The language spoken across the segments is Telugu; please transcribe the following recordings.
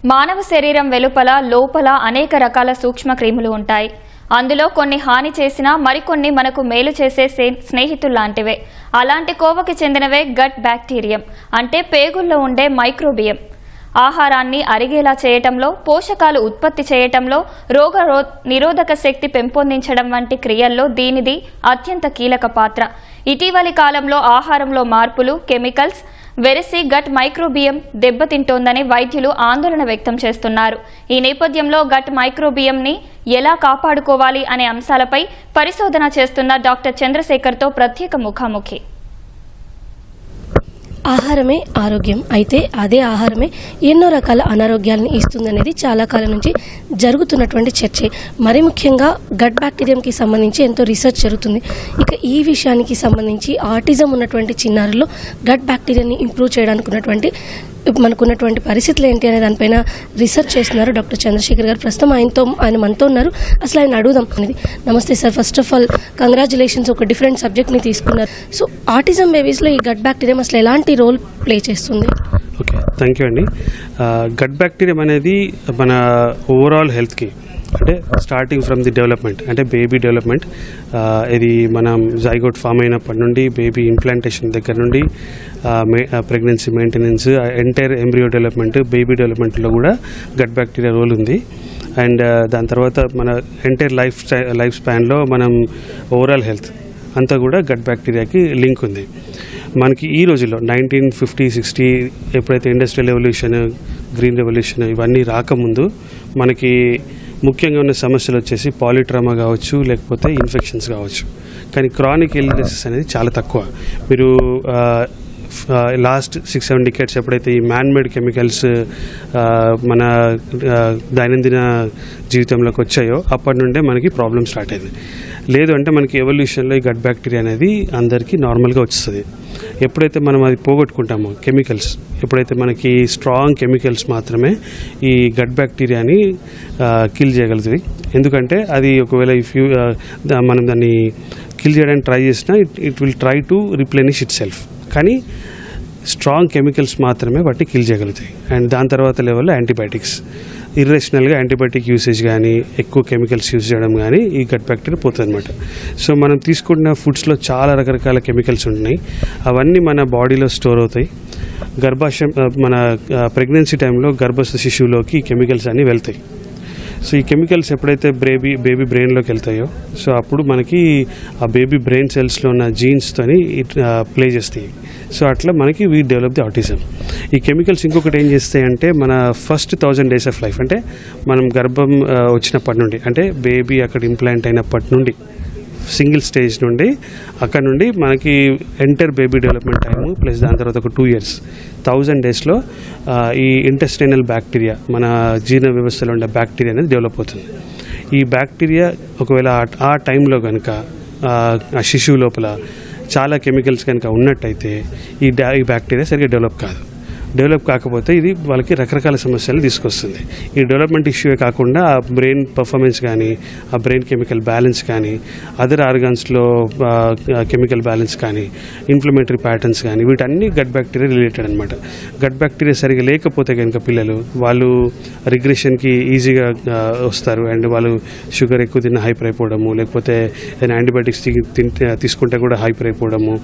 మానవ శరీరం వెలుపల లోపల అనేక రకాల సూక్ష్మ క్రిములు ఉంటాయి. అందులో కొన్ని హాని చేసినా మరికొన్ని మనకు మేలు చేసే స్నేహితుల్లాంటివే. అలాంటి కోవకి చెందినవే గట్ బ్యాక్టీరియం అంటే పేగుల్లో ఉండే మైక్రోబియం. ఆహారాన్ని అరిగేలా చేయటంలో, పోషకాలు ఉత్పత్తి చేయటంలో, రోగ నిరోధక శక్తి పెంపొందించడం వంటి క్రియల్లో దీనిది అత్యంత కీలక పాత్ర. ఇటీవలి కాలంలో ఆహారంలో మార్పులు, కెమికల్స్ వెరసి గట్ మైక్రోబియం దెబ్బతింటోందని వైద్యులు ఆందోళన వ్యక్తం చేస్తున్నారు. ఈ నేపథ్యంలో గట్ మైక్రోబియంని ఎలా కాపాడుకోవాలి అనే అంశాలపై పరిశోధన చేస్తున్న డాక్టర్ చంద్రశేఖర్తో ప్రత్యేక ముఖాముఖి. ఆహారమే ఆరోగ్యం, అయితే అదే ఆహారమే ఎన్నో రకాల అనారోగ్యాలను ఇస్తుందనేది చాలా కాలం నుంచి జరుగుతున్నటువంటి చర్చే. మరి ముఖ్యంగా గట్ బ్యాక్టీరియంకి సంబంధించి ఎంతో రీసెర్చ్ జరుగుతుంది. ఇక ఈ విషయానికి సంబంధించి ఆటిజం ఉన్నటువంటి చిన్నారుల్లో గట్ బ్యాక్టీరియాని ఇంప్రూవ్ చేయడానికి మనకున్నటువంటి పరిస్థితులు ఏంటి అనే దానిపైన రీసెర్చ్ చేస్తున్నారు డాక్టర్ చంద్రశేఖర్ గారు. ప్రస్తుతం ఆయన మనతో ఉన్నారు. అసలు ఆయన అడుగుదాం అనేది. నమస్తే sir, first of all congratulations, ఒక డిఫరెంట్ సబ్జెక్ట్ని తీసుకున్నారు. సో ఆటిజం బేబీస్లో ఈ గట్ బ్యాక్టీరియం అసలు ఎలాంటి రోల్ ప్లే చేస్తుంది? ఓకే, థ్యాంక్ యూ అండి. గట్ బ్యాక్టీరియం అనేది మన ఓవరాల్ హెల్త్కి అంటే స్టార్టింగ్ ఫ్రమ్ ది డెవలప్మెంట్ అంటే బేబీ డెవలప్మెంట్, ఇది మనం జైగోట్ ఫామ్ అయినప్పటి నుండి బేబీ ఇంప్లాంటేషన్ దగ్గర నుండి pregnancy maintenance, entire embryo development, baby డెవలప్మెంట్లో కూడా గట్ బ్యాక్టీరియా రోల్ ఉంది. అండ్ దాని తర్వాత మన ఎంటైర్ లైఫ్ స్పాన్లో మనం ఓవరాల్ హెల్త్ అంతా కూడా గట్ బ్యాక్టీరియాకి లింక్ ఉంది. మనకి ఈ రోజుల్లో 1950-60 ఎప్పుడైతే ఇండస్ట్రియల్ రెవల్యూషన్, గ్రీన్ రెవల్యూషన్ ఇవన్నీ రాకముందు మనకి ముఖ్యంగా ఉన్న సమస్యలు వచ్చేసి పాలిట్రామా కావచ్చు, లేకపోతే ఇన్ఫెక్షన్స్ కావచ్చు. కానీ క్రానిక్ ఇల్నెసెస్ అనేది చాలా తక్కువ. మీరు లాస్ట్ 6-7 డికేడ్స్ ఎప్పుడైతే ఈ మ్యాన్మేడ్ కెమికల్స్ మన దైనందిన జీవితంలోకి వచ్చాయో అప్పటి నుండే మనకి ప్రాబ్లం స్టార్ట్ అయింది. లేదు అంటే మనకి ఎవల్యూషన్లో ఈ గట్ బ్యాక్టీరియా అనేది అందరికీ నార్మల్గా వస్తుంది. ఎప్పుడైతే మనం అది పోగొట్టుకుంటామో కెమికల్స్, ఎప్పుడైతే మనకి స్ట్రాంగ్ కెమికల్స్ మాత్రమే ఈ గట్ బ్యాక్టీరియాని కిల్ చేయగలుగుతుంది. ఎందుకంటే అది ఒకవేళ మనం దాన్ని కిల్ చేయడానికి ట్రై చేసినా it will try to replenish it self. కానీ స్ట్రాంగ్ కెమికల్స్ మాత్రమే వాటిని కిల్ చేయగలుగుతాయి. అండ్ దాని తర్వాత లెవెల్లో యాంటీబయాటిక్స్, ఇర్రేషనల్గా యాంటీబయాటిక్ యూసేజ్ కానీ, ఎక్కువ కెమికల్స్ యూజ్ చేయడం కానీ ఈ గట్ బ్యాక్టీరియా పోతుంది అనమాట. సో మనం తీసుకుంటున్న ఫుడ్స్లో చాలా రకరకాల కెమికల్స్ ఉంటున్నాయి. అవన్నీ మన బాడీలో స్టోర్ అవుతాయి. మన ప్రెగ్నెన్సీ టైంలో గర్భస్థ శిశువులోకి కెమికల్స్ అన్నీ వెళ్తాయి. సో ఈ కెమికల్స్ ఎప్పుడైతే బేబీ బ్రెయిన్లోకి వెళ్తాయో సో అప్పుడు మనకి ఆ బేబీ బ్రెయిన్ సెల్స్లో ఉన్న జీన్స్తోని ప్లే చేస్తాయి. సో అట్లా మనకి వీ డెవలప్ ది ఆటిజం. ఈ కెమికల్స్ ఇంకొకటి ఏం చేస్తాయంటే మన ఫస్ట్ 1000 days ఆఫ్ లైఫ్ అంటే మనం గర్భం వచ్చినప్పటి నుండి, అంటే బేబీ అక్కడ ఇంప్లాంట్ అయినప్పటి నుండి, సింగిల్ స్టేజ్ నుండి అక్కడ నుండి మనకి enter baby development time plus దాని తర్వాత ఒక 2 years 1000 daysలో ఈ ఇంటెస్టైనల్ బ్యాక్టీరియా, మన జీర్ణ వ్యవస్థలో ఉండే బ్యాక్టీరియా అనేది డెవలప్ అవుతుంది. ఈ బ్యాక్టీరియా ఒకవేళ ఆ టైంలో కనుక ఆ శిశువు లోపల చాలా కెమికల్స్ కనుక ఉన్నట్టయితే ఈ బ్యాక్టీరియా సరిగ్గా డెవలప్ కాకపోతే ఇది వాళ్ళకి రకరకాల సమస్యలు తీసుకొస్తుంది. ఈ డెవలప్మెంట్ ఇష్యూే కాకుండా ఆ బ్రెయిన్ పర్ఫార్మెన్స్ కానీ, ఆ బ్రెయిన్ కెమికల్ బ్యాలెన్స్ కానీ, అదర్ ఆర్గాన్స్లో కెమికల్ బ్యాలెన్స్ కానీ, ఇన్ఫ్లమేటరీ ప్యాటర్న్స్ కానీ, వీటన్నీ గట్ బ్యాక్టీరియా రిలేటెడ్ అనమాట. గట్ బ్యాక్టీరియా సరిగా లేకపోతే కనుక వాళ్ళు రిగ్రెషన్కి ఈజీగా వస్తారు. అండ్ వాళ్ళు షుగర్ ఎక్కువ తిన్న హైపర్ అయిపోవడము, లేకపోతే యాంటీబయాటిక్స్ తీసుకుంటే కూడా హైపర్ అయిపోవడము.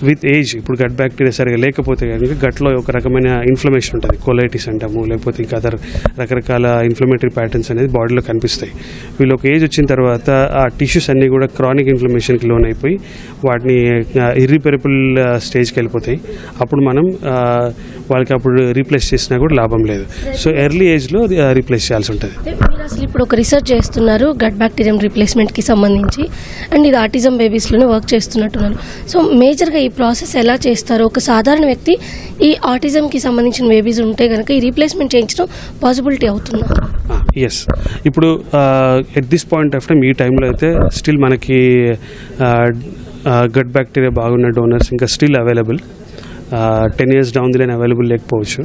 విత్ ఏజ్ ఇప్పుడు గట్ బ్యాక్టీరియా సరిగా లేకపోతే కనుక గట్లో ఒక రకమైన ఇన్ఫ్లమేషన్ ఉంటుంది, కొలైటిస్ అంటాము, లేకపోతే ఇంకా అదర్ రకరకాల ఇన్ఫ్లమేటరీ ప్యాటర్న్స్ అనేది బాడీలో కనిపిస్తాయి. వీళ్ళు ఒక ఏజ్ వచ్చిన తర్వాత ఆ టిష్యూస్ అన్నీ కూడా క్రానిక్ ఇన్ఫ్లమేషన్కి లోన్ అయిపోయి వాటిని ఇర్రిపేరబుల్ స్టేజ్కి వెళ్ళిపోతాయి. అప్పుడు మనం వాళ్ళకి అప్పుడు రీప్లేస్ చేసినా కూడా లాభం లేదు. సో ఎర్లీ ఏజ్లో రీప్లేస్ చేయాల్సి ఉంటుంది. మీరు అసలు ఇప్పుడు ఒక రీసెర్చ్ చేస్తున్నారు గట్ బ్యాక్టీరియం రీప్లేస్మెంట్కి సంబంధించి, అండ్ ఇది ఆటిజం బేబీస్లోనే వర్క్ చేస్తున్నట్టున్నారు. సో మేజర్గా ఈ ప్రాసెస్ ఎలా చేస్తారు? ఒక సాధారణ వ్యక్తి ఈ ఆటిజంకి సంబంధించిన బేబీస్ ఉంటే కనుక ఈ రీప్లేస్మెంట్ చేయించడం పాసిబిలిటీ అవుతుందా? ఎస్. ఇప్పుడు at this point of time ఈ టైంలో అయితే స్టిల్ మనకి గట్ బ్యాక్టీరియా బాగున్న డోనర్స్ ఇంకా still available. 10 years down the line available లేకపోవచ్చు.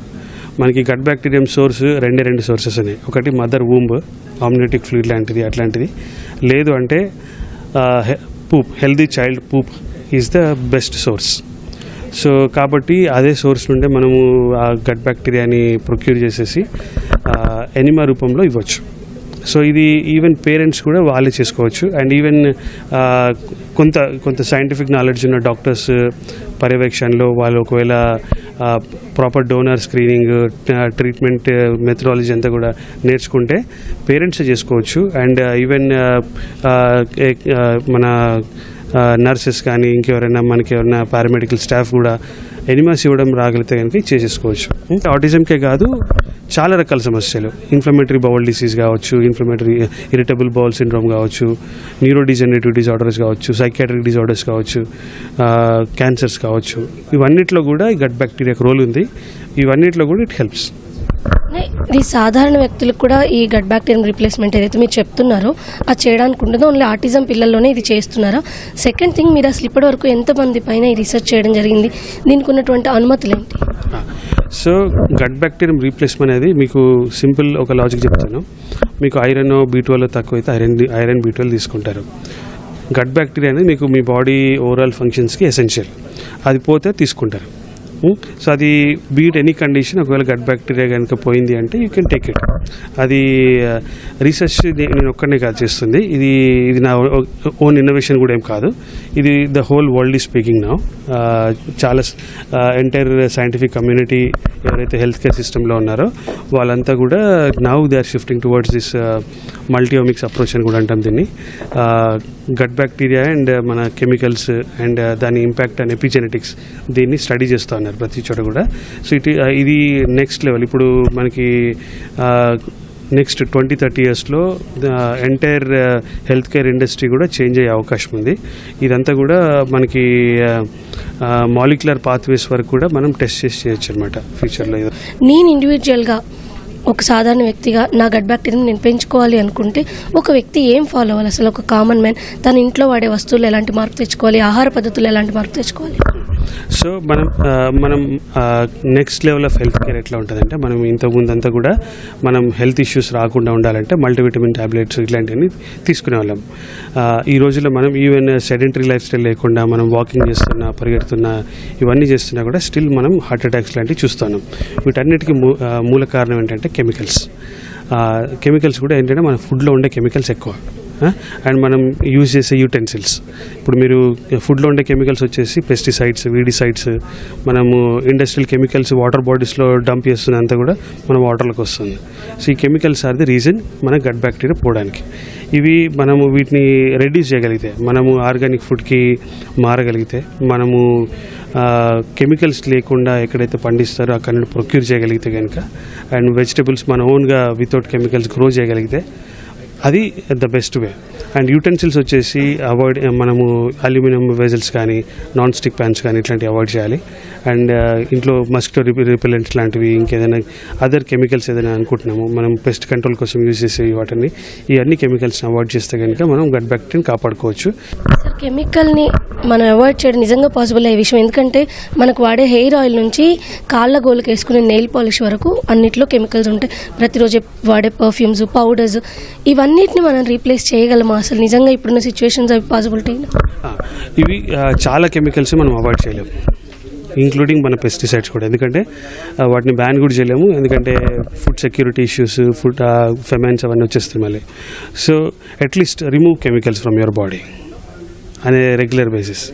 మనకి గట్ బ్యాక్టీరియం సోర్స్ రెండు సోర్సెస్ ఉన్నాయి. ఒకటి మదర్ వూంబ్, ఆమ్నియోటిక్ ఫ్లూయిడ్ లాంటిది అట్లాంటిది. లేదు అంటే poop, healthy child poop is the best source. So కాబట్టి అదే సోర్స్ నుండే మనము ఆ గట్ బ్యాక్టీరియాని ప్రొక్యూర్ చేసేసి ఎనిమా రూపంలో ఇవ్వచ్చు. సో ఇది ఈవెన్ పేరెంట్స్ కూడా వాళ్ళే చేసుకోవచ్చు. అండ్ ఈవెన్ కొంత సైంటిఫిక్ నాలెడ్జ్ ఉన్న డాక్టర్స్ పర్యవేక్షణలో వాళ్ళు ఒకవేళ proper donor screening, treatment methodology అంతా కూడా నేర్చుకుంటే పేరెంట్స్ చేసుకోవచ్చు. అండ్ ఈవెన్ మన నర్సెస్ కానీ ఇంకెవరైనా మనకి ఎవరైనా పారామెడికల్ స్టాఫ్ కూడా ఎనిమాస్ ఇవ్వడం రాగలిగితే కనుక చేసుకోవచ్చు. ఆటిజంకే కాదు, చాలా రకాల సమస్యలు, ఇన్ఫ్లమేటరీ బౌల్ డిసీజ్ కావచ్చు, ఇన్ఫ్లమేటరీ ఇరిటబుల్ బౌల్ సిండ్రోమ్ కావచ్చు, న్యూరోడిజనరేటివ్ డిజార్డర్స్ కావచ్చు, సైకియాట్రిక్ డిజార్డర్స్ కావచ్చు, క్యాన్సర్స్ కావచ్చు, ఇవన్నిట్లో కూడా ఈ గట్ బ్యాక్టీరియాకి రోల్ ఉంది. ఇవన్నిట్లో కూడా ఇట్ హెల్ప్స్. ఇది సాధారణ వ్యక్తులకు కూడా ఈ గట్ బ్యాక్టీరియం రీప్లేస్మెంట్ ఏదైతే మీరు చెప్తున్నారో అది చేయడానికి ఉండదు, ఓన్లీ ఆటిజం పిల్లల్లోనే ఇది చేస్తున్నారా? సెకండ్ థింగ్, మీరు అసలు ఇప్పటి వరకు ఎంతమంది పైన ఈ రీసెర్చ్ చేయడం జరిగింది, దీనికి ఉన్నటువంటి అనుమతులు ఏంటి? సో గట్ బ్యాక్టీరియం రీప్లేస్మెంట్ అనేది మీకు సింపుల్ ఒక లాజిక్ చెప్తాను. మీకు ఐరన్ B12 తక్కువైతే ఐరన్ B12 తీసుకుంటారు. గట్ బ్యాక్టీరియా అనేది మీకు మీ బాడీ ఓవరాల్ ఫంక్షన్స్కి ఎసెన్షియల్, అది పోతే తీసుకుంటారు. సో అది బీట్ ఎనీ కండిషన్, ఒకవేళ గట్ బ్యాక్టీరియా కనుక పోయింది అంటే యూ కెన్ టేక్ ఇట్. అది రీసెర్చ్ నేను ఒక్కడనే కాదు చేస్తుంది, ఇది నా ఓన్ ఇన్నోవేషన్ కూడా ఏం కాదు. ఇది the whole world is speaking now. చాలా ఎంటైర్ సైంటిఫిక్ కమ్యూనిటీ ఎవరైతే హెల్త్ కేర్ సిస్టంలో ఉన్నారో వాళ్ళంతా కూడా now they are shifting towards this multiomics approach అని కూడా అంటాం దీన్ని. గట్ బ్యాక్టీరియా అండ్ మన కెమికల్స్ అండ్ దాని ఇంపాక్ట్ అండ్ ఎపిజెనెటిక్స్ దీన్ని స్టడీ చేస్తూ ఉన్నారు ప్రతి చోట కూడా. సో ఇది నెక్స్ట్ లెవెల్. ఇప్పుడు మనకి నెక్స్ట్ 20-30 yearsలో ఎంటైర్ హెల్త్ కేర్ ఇండస్ట్రీ కూడా చేంజ్ అయ్యే అవకాశం ఉంది. ఇదంతా కూడా మనకి మాలిక్యులర్ పాత్వేస్ వరకు కూడా మనం టెస్ట్ చేసి చేయొచ్చు అనమాట ఫ్యూచర్లో. నేను ఇండివిజువల్గా ఒక సాధారణ వ్యక్తిగా నా గట్ బ్యాక్టీరియాని నేను పెంచుకోవాలి అనుకుంటే ఒక వ్యక్తి ఏం ఫాలో అవ్వాలి? అసలు ఒక కామన్ మ్యాన్ తన ఇంట్లో వాడే వస్తువులు ఎలాంటి మార్పు తెచ్చుకోవాలి, ఆహార పద్ధతులు ఎలాంటి మార్పు తెచ్చుకోవాలి? సో మనం next level of health care ఎట్లా ఉంటుందంటే, మనం ఇంతకుముందంతా కూడా మనం హెల్త్ ఇష్యూస్ రాకుండా ఉండాలంటే మల్టీవిటమిన్ టాబ్లెట్స్ ఇట్లాంటివన్నీ తీసుకునే వాళ్ళం. ఈ రోజుల్లో మనం ఈవెన్ సెడెంటరీ లైఫ్ స్టైల్ లేకుండా మనం వాకింగ్ చేస్తున్నా, పరిగెడుతున్నా, ఇవన్నీ చేస్తున్నా కూడా స్టిల్ మనం హార్ట్ అటాక్స్ లాంటివి చూస్తున్నాం. వీటన్నిటికీ మూల కారణం ఏంటంటే కెమికల్స్ కూడా ఏంటంటే మన ఫుడ్లో ఉండే కెమికల్స్ ఎక్కువ, అండ్ మనం యూజ్ చేసే యూటెన్సిల్స్. ఇప్పుడు మీరు ఫుడ్లో ఉండే కెమికల్స్ వచ్చేసి పెస్టిసైడ్స్, వీడిసైడ్స్, మనము ఇండస్ట్రియల్ కెమికల్స్ వాటర్ బాడీస్లో డంప్ చేస్తున్నంత కూడా మన వాటర్లోకి వస్తుంది. సో ఈ కెమికల్స్ ఆర్ ది రీజన్ మన గట్ బ్యాక్టీరియా పోవడానికి. ఇవి మనము వీటిని రెడ్యూస్ చేయగలిగితే, మనము ఆర్గానిక్ ఫుడ్కి మారగలిగితే, మనము కెమికల్స్ లేకుండా ఎక్కడైతే పండిస్తారో అక్కడ నుండి ప్రొక్యూర్ చేయగలిగితే కనుక, అండ్ వెజిటబుల్స్ మన ఓన్గా వితౌట్ కెమికల్స్ గ్రో చేయగలిగితే అది the best way. And utensils వచ్చేసి అవాయిడ్, మనము అల్యూమినియం వెజల్స్ కానీ, నాన్ స్టిక్ ప్యాన్స్ కానీ ఇట్లాంటివి అవాయిడ్ చేయాలి. అండ్ ఇంట్లో మస్కిటో రిపెలెంట్స్ లాంటివి, ఇంకేదైనా అదర్ కెమికల్స్ ఏదైనా అనుకుంటున్నాము మనం పెస్ట్ కంట్రోల్ కోసం యూజ్ చేసే వాటిని, ఇవన్నీ కెమికల్స్ని అవాయిడ్ చేస్తే కనుక మనం గట్ బ్యాక్టీరియాని కాపాడుకోవచ్చు. సార్, కెమికల్ని మనం అవాయిడ్ చేయడం నిజంగా పాసిబుల్ అయ్యే విషయం, ఎందుకంటే మనకు వాడే హెయిర్ ఆయిల్ నుంచి కాళ్ళ గోళ్ళకి వేసుకునే నెయిల్ పాలిష్ వరకు అన్నిట్లో కెమికల్స్ ఉంటాయి. ప్రతిరోజు వాడే పర్ఫ్యూమ్స్, పౌడర్స్, ఇవన్నిటిని మనం రీప్లేస్ చేయగలమా? అసలు నిజంగా ఇప్పుడున్న సిచ్యువేషన్స్ అవి పాసిబిలిటీ? ఇవి చాలా కెమికల్స్ మనం అవాయిడ్ చేయలేము, ఇంక్లూడింగ్ మన పెస్టిసైడ్స్ కూడా. ఎందుకంటే వాటిని బ్యాన్ కూడా చేయలేము, ఎందుకంటే food security issues, food famines అవన్నీ వచ్చేస్తాయి మళ్ళీ. So at least remove chemicals from your body అనే రెగ్యులర్ బేసిస్.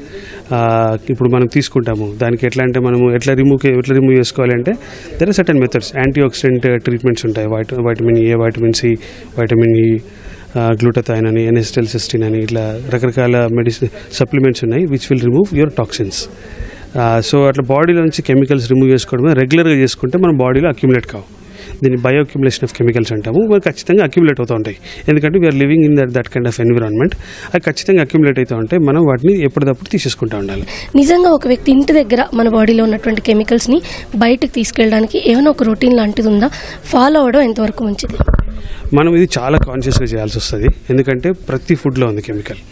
ఇప్పుడు మనం తీసుకుంటాము, దానికి ఎట్లా అంటే మనము ఎట్లా రిమూవ్ చేసుకోవాలంటే there are certain methods. Antioxidant treatments ఉంటాయి, vitamin A, vitamin C, vitamin E, glutathione అని, ఎన్ఎస్టెల్సిస్టిన్ అని, ఇట్లా రకరకాల మెడిసిన్ సప్లిమెంట్స్ ఉన్నాయి which will remove your toxins. So అట్లా బాడీలో నుంచి కెమికల్స్ రిమూవ్ చేసుకోవడం రెగ్యులర్గా చేసుకుంటే మన బాడీలో అక్యుములేట్ కావు. దీన్ని బయో అక్యుములేషన్ ఆఫ్ కెమికల్స్ అంటాము. మరి ఖచ్చితంగా అక్యుములేట్ అవుతూ ఉంటాయి, ఎందుకంటే we are living in that kind of environment. అది ఖచ్చితంగా అక్యుములేట్ అవుతూ ఉంటాయి, మనం వాటిని ఎప్పటికప్పుడు తీసేసుకుంటూ ఉండాలి. నిజంగా ఒక వ్యక్తి ఇంటి దగ్గర మన బాడీలో ఉన్నటువంటి కెమికల్స్ని బయటకు తీసుకెళ్ళడానికి ఏమైనా ఒక రొటీన్ లాంటిది ఉందా? ఫాలో అవ్వడం ఎంతవరకు మంచిది? మనం ఇది చాలా కాన్షియస్గా చేయాల్సి వస్తుంది, ఎందుకంటే ప్రతి ఫుడ్లో ఉంది కెమికల్.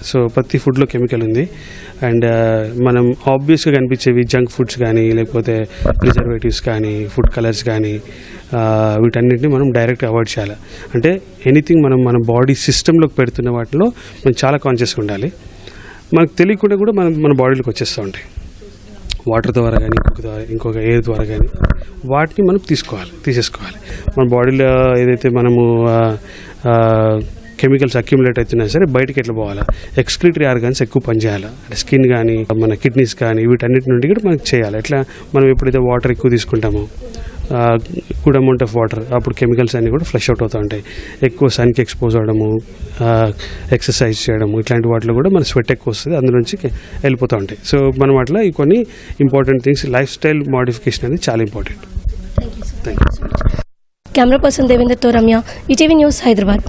సో ప్రతి ఫుడ్లో కెమికల్ ఉంది. అండ్ మనం ఆబ్వియస్గా కనిపించేవి జంక్ ఫుడ్స్ కానీ, లేకపోతే ప్రిజర్వేటివ్స్ కానీ, ఫుడ్ కలర్స్ కానీ, వీటన్నిటిని మనం డైరెక్ట్గా అవాయిడ్ చేయాలి. అంటే ఎనీథింగ్ మనం మన బాడీ సిస్టంలోకి పెడుతున్న వాటిలో మనం చాలా కాన్షియస్గా ఉండాలి. మనకు తెలియకుండా కూడా మన బాడీలోకి వచ్చేస్తూ ఉంటాయి. వాటర్ ద్వారా కానీ ఇంకొక ఎయిర్ ద్వారా కానీ వాటిని మనం తీసేసుకోవాలి. మన బాడీలో ఏదైతే మనము కెమికల్స్ అక్యుములేట్ అవుతున్నా సరే బయటకి ఎట్లా పోవాలా, ఎక్స్క్రీటరీ ఆర్గాన్స్ ఎక్కువ పనిచేయాలి. అంటే స్కిన్ కానీ మన కిడ్నీస్ కానీ వీటన్నిటి నుండి కూడా మనకి చేయాలి. ఎట్లా మనం ఎప్పుడైతే వాటర్ ఎక్కువ తీసుకుంటామో గుడ్ అమౌంట్ ఆఫ్ వాటర్, అప్పుడు కెమికల్స్ అన్నీ కూడా ఫ్లష్ అవుట్ అవుతూ ఉంటాయి. ఎక్కువ సన్కి ఎక్స్పోజ్ అవ్వడము, ఎక్సర్సైజ్ చేయడము, ఇట్లాంటి వాటిలో కూడా మన స్వెట్ ఎక్కువ వస్తుంది, అందులోంచి వెళ్ళిపోతూ ఉంటాయి. సో మనం అట్లా ఈ కొన్ని important things, lifestyle modification అనేది చాలా important. Thank you. Camera person దేవేందర్తో రమ్య, ఈటీవీ న్యూస్, హైదరాబాద్.